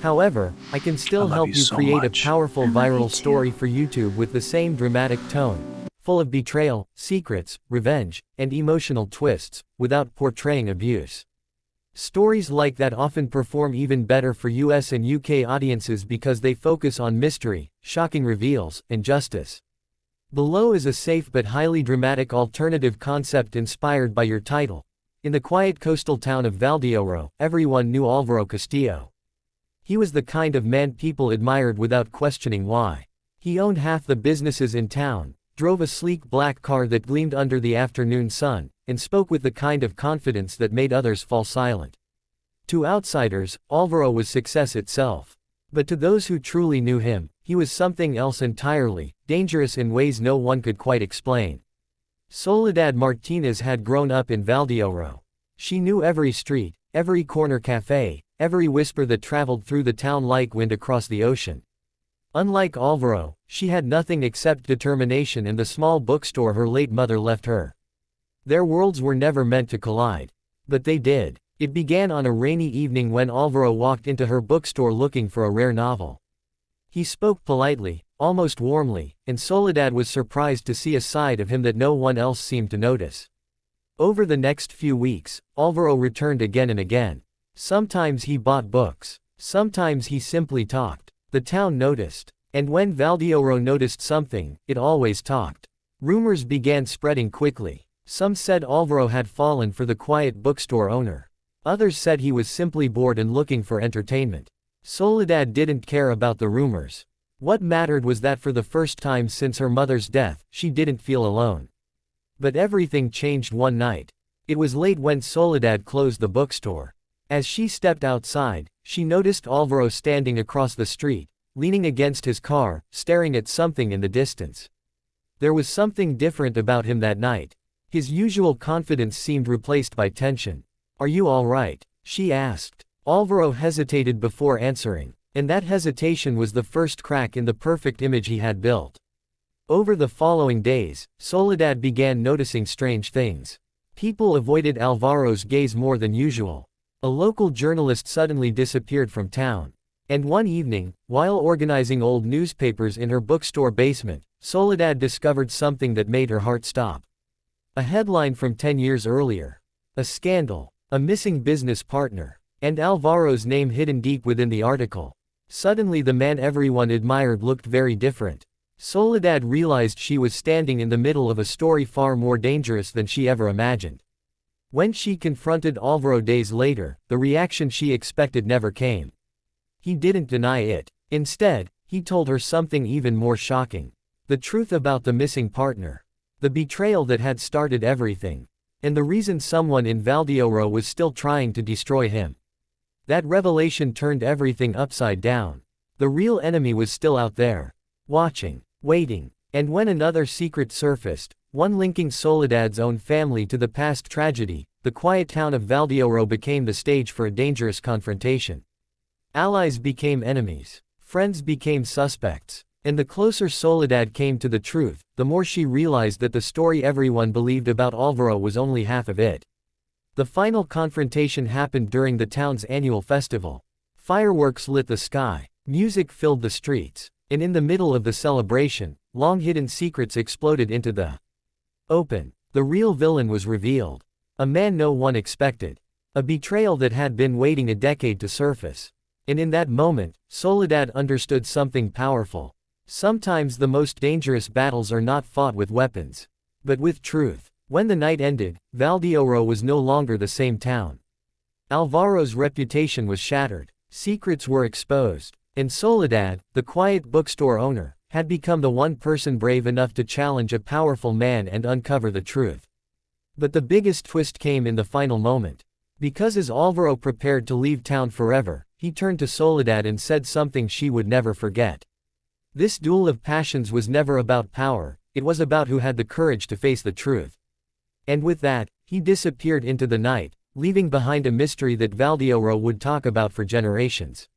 However, I can I still love help you you so create a much. powerful I love you viral too. story for YouTube with the same dramatic tone, full of betrayal, secrets, revenge, and emotional twists, without portraying abuse. Stories like that often perform even better for US and UK audiences because they focus on mystery, shocking reveals, and justice. Below is a safe but highly dramatic alternative concept inspired by your title. In the quiet coastal town of Valdeoro, everyone knew Alvaro Castillo. He was the kind of man people admired without questioning why. He owned half the businesses in town, drove a sleek black car that gleamed under the afternoon sun, and spoke with the kind of confidence that made others fall silent. To outsiders, Alvaro was success itself. But to those who truly knew him, he was something else entirely, dangerous in ways no one could quite explain. Soledad Martinez had grown up in Valdeoro. She knew every street, every corner cafe, every whisper that traveled through the town like wind across the ocean. Unlike Alvaro, she had nothing except determination and the small bookstore her late mother left her. Their worlds were never meant to collide. But they did. It began on a rainy evening when Alvaro walked into her bookstore looking for a rare novel. He spoke politely, almost warmly, and Soledad was surprised to see a side of him that no one else seemed to notice. Over the next few weeks, Alvaro returned again and again. Sometimes he bought books. Sometimes he simply talked. The town noticed. And when Valdeoro noticed something, it always talked. Rumors began spreading quickly. Some said Alvaro had fallen for the quiet bookstore owner. Others said he was simply bored and looking for entertainment. Soledad didn't care about the rumors. What mattered was that for the first time since her mother's death, she didn't feel alone. But everything changed one night. It was late when Soledad closed the bookstore. As she stepped outside, she noticed Alvaro standing across the street, leaning against his car, staring at something in the distance. There was something different about him that night. His usual confidence seemed replaced by tension. "Are you all right?" she asked. Alvaro hesitated before answering, and that hesitation was the first crack in the perfect image he had built. Over the following days, Soledad began noticing strange things. People avoided Alvaro's gaze more than usual. A local journalist suddenly disappeared from town. And one evening, while organizing old newspapers in her bookstore basement, Soledad discovered something that made her heart stop. A headline from 10 years earlier. A scandal. A missing business partner. And Alvaro's name hidden deep within the article. Suddenly the man everyone admired looked very different. Soledad realized she was standing in the middle of a story far more dangerous than she ever imagined. When she confronted Alvaro days later, the reaction she expected never came. He didn't deny it. Instead, he told her something even more shocking. The truth about the missing partner. The betrayal that had started everything. And the reason someone in Valdeoro was still trying to destroy him. That revelation turned everything upside down. The real enemy was still out there. Watching. Waiting. And when another secret surfaced, one linking Soledad's own family to the past tragedy, the quiet town of Valdeoro became the stage for a dangerous confrontation. Allies became enemies. Friends became suspects. And the closer Soledad came to the truth, the more she realized that the story everyone believed about Alvaro was only half of it. The final confrontation happened during the town's annual festival. Fireworks lit the sky. Music filled the streets. And in the middle of the celebration, long-hidden secrets exploded into the open. The real villain was revealed. A man no one expected. A betrayal that had been waiting a decade to surface. And in that moment, Soledad understood something powerful. Sometimes the most dangerous battles are not fought with weapons, but with truth. When the night ended, Valdeoro was no longer the same town. Alvaro's reputation was shattered. Secrets were exposed. And Soledad, the quiet bookstore owner, had become the one person brave enough to challenge a powerful man and uncover the truth. But the biggest twist came in the final moment. Because as Alvaro prepared to leave town forever, he turned to Soledad and said something she would never forget. This duel of passions was never about power, it was about who had the courage to face the truth. And with that, he disappeared into the night, leaving behind a mystery that Valdeoro would talk about for generations.